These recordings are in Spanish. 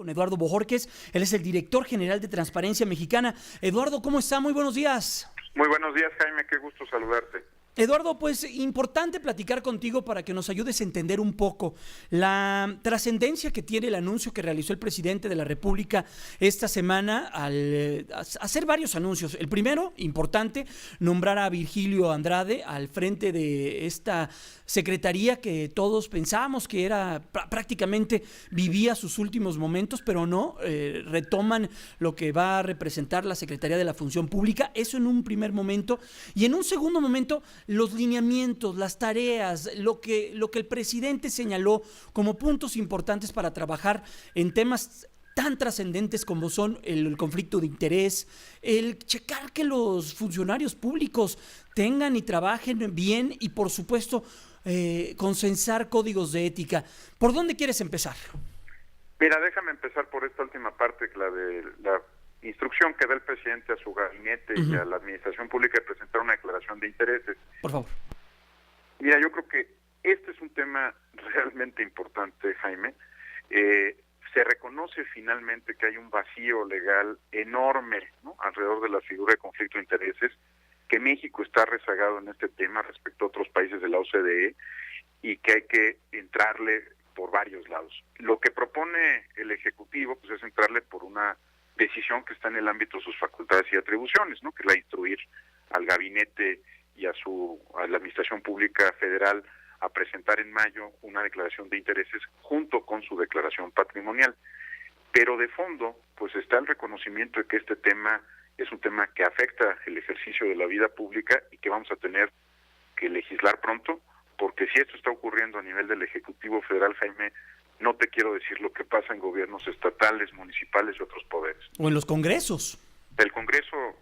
con Eduardo Bojorquez. Él es el director general de Transparencia Mexicana. Eduardo, ¿cómo está? Muy buenos días. Muy buenos días, Jaime, qué gusto saludarte. Eduardo, pues importante platicar contigo para que nos ayudes a entender un poco la trascendencia que tiene el anuncio que realizó el presidente de la República esta semana al hacer varios anuncios. El primero, importante, nombrar a Virgilio Andrade al frente de esta secretaría que todos pensábamos que era prácticamente vivía sus últimos momentos, pero no, retoman lo que va a representar la Secretaría de la Función Pública, eso en un primer momento, y en un segundo momento los lineamientos, las tareas, lo que el presidente señaló como puntos importantes para trabajar en temas tan trascendentes como son el conflicto de interés, el checar que los funcionarios públicos tengan y trabajen bien y, por supuesto, consensar códigos de ética. ¿Por dónde quieres empezar? Mira, déjame empezar por esta última parte, la de la instrucción que da el presidente a su gabinete y a la administración pública de presentar una declaración de intereses. Por favor. Mira, yo creo que este es un tema realmente importante, Jaime. Se reconoce finalmente que hay un vacío legal enorme, ¿no?, alrededor de la figura de conflicto de intereses, que México está rezagado en este tema respecto a otros países de la OCDE y que hay que entrarle por varios lados. Lo que propone el Ejecutivo pues es entrarle por una decisión que está en el ámbito de sus facultades y atribuciones, ¿no?, que es la de instruir al gabinete y a la Administración Pública Federal a presentar en mayo una declaración de intereses junto con su declaración patrimonial. Pero de fondo, pues está el reconocimiento de que este tema es un tema que afecta el ejercicio de la vida pública y que vamos a tener que legislar pronto, porque si esto está ocurriendo a nivel del Ejecutivo Federal, Jaime, no te quiero decir lo que pasa en gobiernos estatales, municipales y otros poderes. O en los congresos. El Congreso,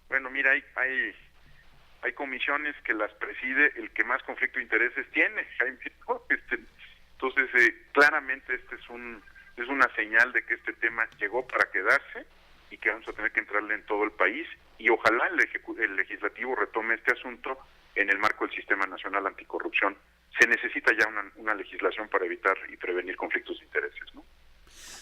bueno, mira, hay comisiones que las preside el que más conflicto de intereses tiene, Jaime, ¿no? Entonces, claramente es una señal de que este tema llegó para quedarse y que vamos a tener que entrarle en todo el país, y ojalá el legislativo retome este asunto en el marco del Sistema Nacional Anticorrupción. Se necesita ya una legislación para evitar y prevenir conflictos de intereses, ¿no?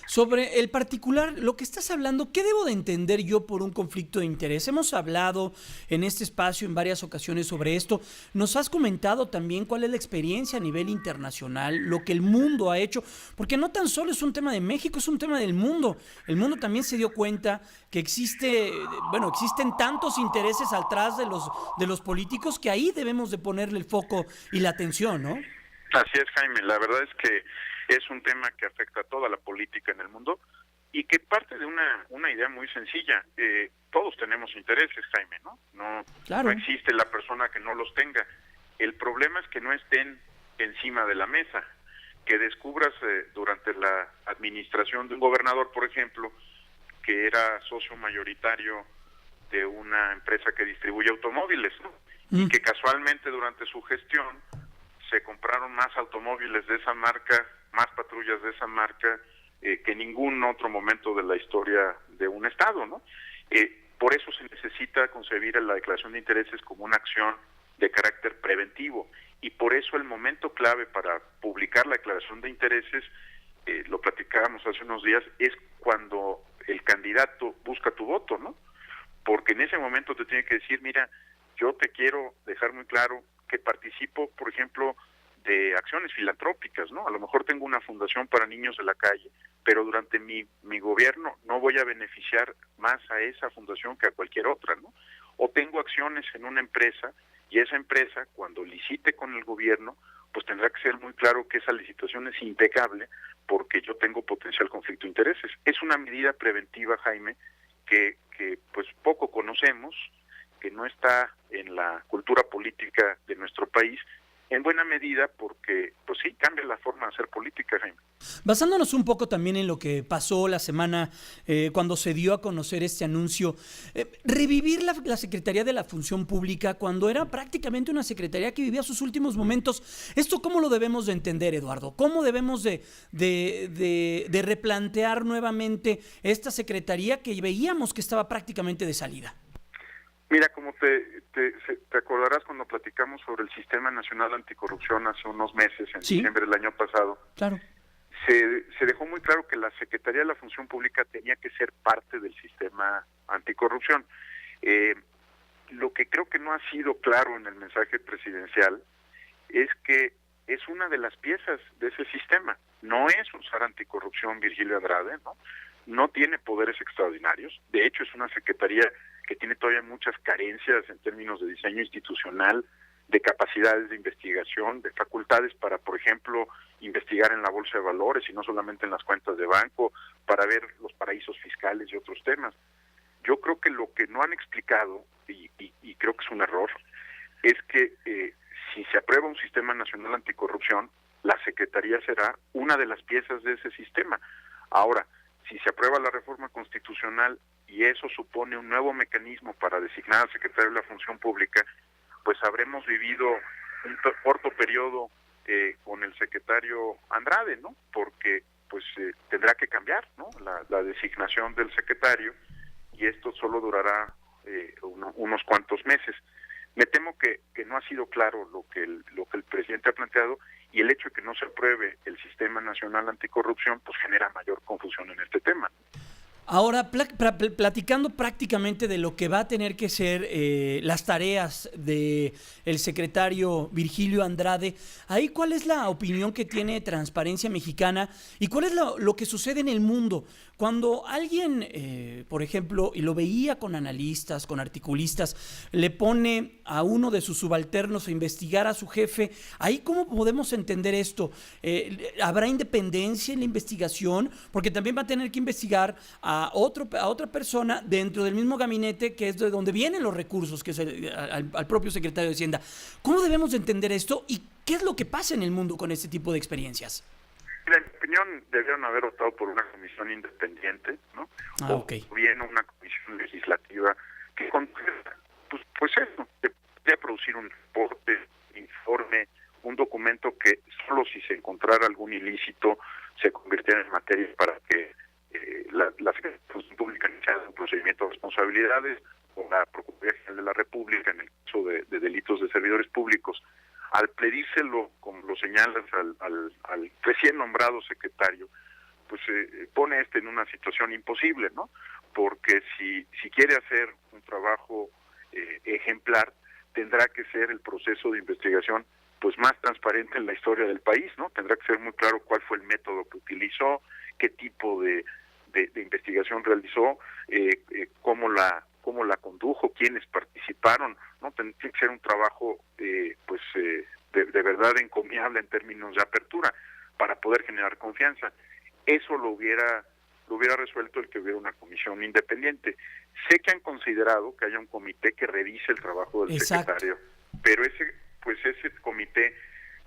Sobre el particular, lo que estás hablando, ¿qué debo de entender yo por un conflicto de interés? Hemos hablado en este espacio en varias ocasiones sobre esto. Nos has comentado también cuál es la experiencia a nivel internacional, lo que el mundo ha hecho, porque no tan solo es un tema de México, es un tema del mundo. El mundo también se dio cuenta que existen tantos intereses atrás de los políticos que ahí debemos de ponerle el foco y la atención, ¿no? Así es, Jaime. La verdad es que es un tema que afecta a toda la política en el mundo y que parte de una idea muy sencilla. Todos tenemos intereses, Jaime, ¿no? Claro. No existe la persona que no los tenga. El problema es que no estén encima de la mesa, que descubras durante la administración de un gobernador, por ejemplo, que era socio mayoritario de una empresa que distribuye automóviles, ¿no? Y que casualmente durante su gestión se compraron más automóviles de esa marca, más patrullas de esa marca que en ningún otro momento de la historia de un estado, ¿no? Por eso se necesita concebir la declaración de intereses como una acción de carácter preventivo, y por eso el momento clave para publicar la declaración de intereses, lo platicábamos hace unos días, es cuando el candidato busca tu voto, ¿no? Porque en ese momento te tiene que decir, mira, yo te quiero dejar muy claro que participo, por ejemplo, de acciones filantrópicas, ¿no? A lo mejor tengo una fundación para niños de la calle, pero durante mi gobierno no voy a beneficiar más a esa fundación que a cualquier otra, ¿no? O tengo acciones en una empresa, y esa empresa, cuando licite con el gobierno, pues tendrá que ser muy claro que esa licitación es impecable porque yo tengo potencial conflicto de intereses. Es una medida preventiva, Jaime, que pues poco conocemos, que no está en la cultura política de nuestro país, en buena medida porque, pues sí, cambia la forma de hacer política, Jaime. Basándonos un poco también en lo que pasó la semana cuando se dio a conocer este anuncio, revivir la Secretaría de la Función Pública cuando era prácticamente una secretaría que vivía sus últimos momentos, ¿esto cómo lo debemos de entender, Eduardo? ¿Cómo debemos de replantear nuevamente esta secretaría que veíamos que estaba prácticamente de salida? Mira, como te acordarás cuando platicamos sobre el Sistema Nacional Anticorrupción hace unos meses, en diciembre del año pasado, claro, se dejó muy claro que la Secretaría de la Función Pública tenía que ser parte del sistema anticorrupción. Lo que creo que no ha sido claro en el mensaje presidencial es que es una de las piezas de ese sistema. No es usar anticorrupción Virgilio Andrade, no tiene poderes extraordinarios. De hecho, es una secretaría que tiene todavía muchas carencias en términos de diseño institucional, de capacidades de investigación, de facultades para, por ejemplo, investigar en la bolsa de valores y no solamente en las cuentas de banco, para ver los paraísos fiscales y otros temas. Yo creo que lo que no han explicado, y creo que es un error, es que si se aprueba un sistema nacional anticorrupción, la Secretaría será una de las piezas de ese sistema. Ahora, si se aprueba la reforma constitucional y eso supone un nuevo mecanismo para designar al secretario de la Función Pública, pues habremos vivido un corto periodo con el secretario Andrade, porque pues tendrá que cambiar, la designación del secretario, y esto solo durará unos cuantos meses. Me temo que no ha sido claro lo que el presidente ha planteado, y el hecho de que no se apruebe el Sistema Nacional Anticorrupción pues genera mayor confusión en este tema. Ahora, platicando prácticamente de lo que va a tener que ser las tareas de el secretario Virgilio Andrade, ahí ¿cuál es la opinión que tiene Transparencia Mexicana y cuál es lo que sucede en el mundo? Cuando alguien, por ejemplo, y lo veía con analistas, con articulistas, le pone a uno de sus subalternos a investigar a su jefe, ¿ahí cómo podemos entender esto? ¿Habrá independencia en la investigación? Porque también va a tener que investigar a otra persona dentro del mismo gabinete, que es de donde vienen los recursos, que es al propio secretario de Hacienda. ¿Cómo debemos de entender esto y qué es lo que pasa en el mundo con este tipo de experiencias? En mi opinión, debieron haber optado por una comisión independiente, o bien una comisión legislativa que contenga, pues eso, que podría producir un reporte, informe, un documento que solo si se encontrara algún ilícito se convirtiera en materia para que la Secretaría de Función Pública iniciara un procedimiento de responsabilidades, o la Procuraduría General de la República en el caso de delitos de servidores públicos. Al pedírselo, como lo señalas, al recién nombrado secretario, pues pone en una situación imposible, porque si quiere hacer un trabajo ejemplar, tendrá que ser el proceso de investigación pues más transparente en la historia del país, Tendrá que ser muy claro cuál fue el método que utilizó, qué tipo de investigación realizó, cómo la condujo, quiénes participaron, Tiene que ser un trabajo de verdad encomiable en términos de apertura para poder generar confianza. Eso lo hubiera resuelto el que hubiera una comisión independiente. Sé que han considerado que haya un comité que revise el trabajo del secretario, pero ese comité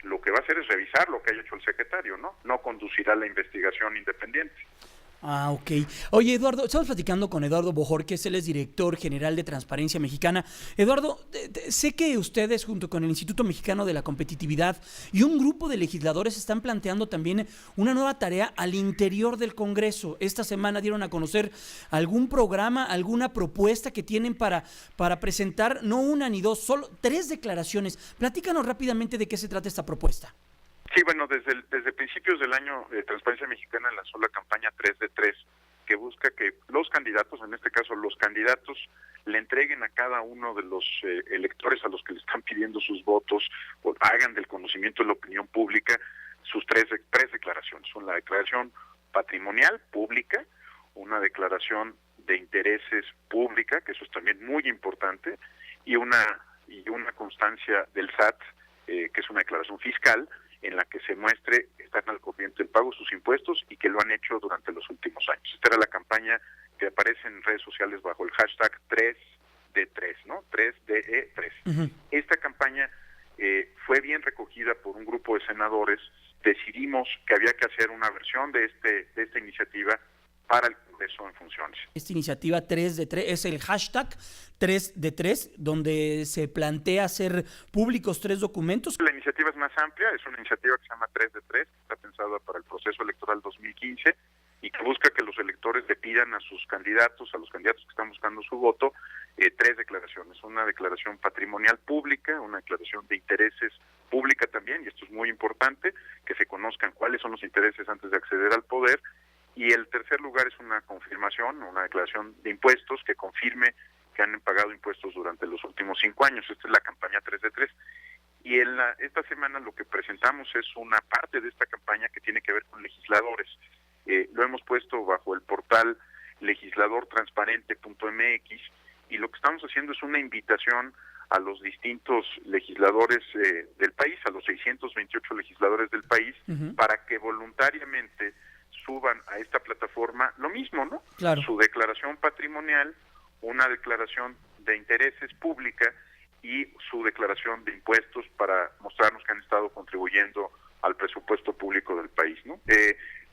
lo que va a hacer es revisar lo que haya hecho el secretario, no conducirá la investigación independiente. Ah, ok. Oye, Eduardo, estamos platicando con Eduardo Bojorquez, él es director general de Transparencia Mexicana. Eduardo, sé que ustedes, junto con el Instituto Mexicano de la Competitividad y un grupo de legisladores, están planteando también una nueva tarea al interior del Congreso. Esta semana dieron a conocer algún programa, alguna propuesta que tienen para presentar, no una ni dos, solo 3 declaraciones. Platícanos rápidamente de qué se trata esta propuesta. Sí, bueno, desde principios del año Transparencia Mexicana lanzó la campaña 3 de 3, que busca que los candidatos, en este caso los candidatos, le entreguen a cada uno de los electores a los que le están pidiendo sus votos, o hagan del conocimiento de la opinión pública sus tres declaraciones. Una declaración patrimonial pública, una declaración de intereses pública, que eso es también muy importante, y una constancia del SAT, que es una declaración fiscal, en la que se muestre que están al corriente del pago de sus impuestos y que lo han hecho durante los últimos años. Esta era la campaña que aparece en redes sociales bajo el hashtag 3 de 3, 3DE3. Uh-huh. Esta campaña fue bien recogida por un grupo de senadores. Decidimos que había que hacer una versión de esta iniciativa para el Congreso en funciones. Esta iniciativa 3 de 3 es el hashtag 3 de 3, donde se plantea hacer públicos 3 documentos. La iniciativa es más amplia, es una iniciativa que se llama 3 de 3, que está pensada para el proceso electoral 2015, y que busca que los electores le pidan a sus candidatos, a los candidatos que están buscando su voto, 3 declaraciones: una declaración patrimonial pública, una declaración de intereses pública también, y esto es muy importante, que se conozcan cuáles son los intereses antes de acceder al poder, y el tercer lugar es una confirmación, una declaración de impuestos que confirme que han pagado impuestos durante los últimos 5 años. Esta es la campaña 3 de 3. Y esta semana lo que presentamos es una parte de esta campaña que tiene que ver con legisladores. Lo hemos puesto bajo el portal legisladortransparente.mx, y lo que estamos haciendo es una invitación a los distintos legisladores del país, a los 628 legisladores del país, para que voluntariamente suban a esta plataforma lo mismo, ¿no? Claro. Su declaración patrimonial, una declaración de intereses pública y su declaración de impuestos, para mostrarnos que han estado contribuyendo al presupuesto público del país, ¿no?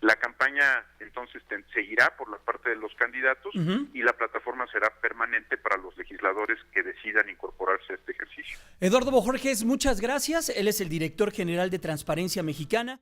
La campaña entonces seguirá por la parte de los candidatos, y la plataforma será permanente para los legisladores que decidan incorporarse a este ejercicio. Eduardo Bojorges, muchas gracias. Él es el director general de Transparencia Mexicana.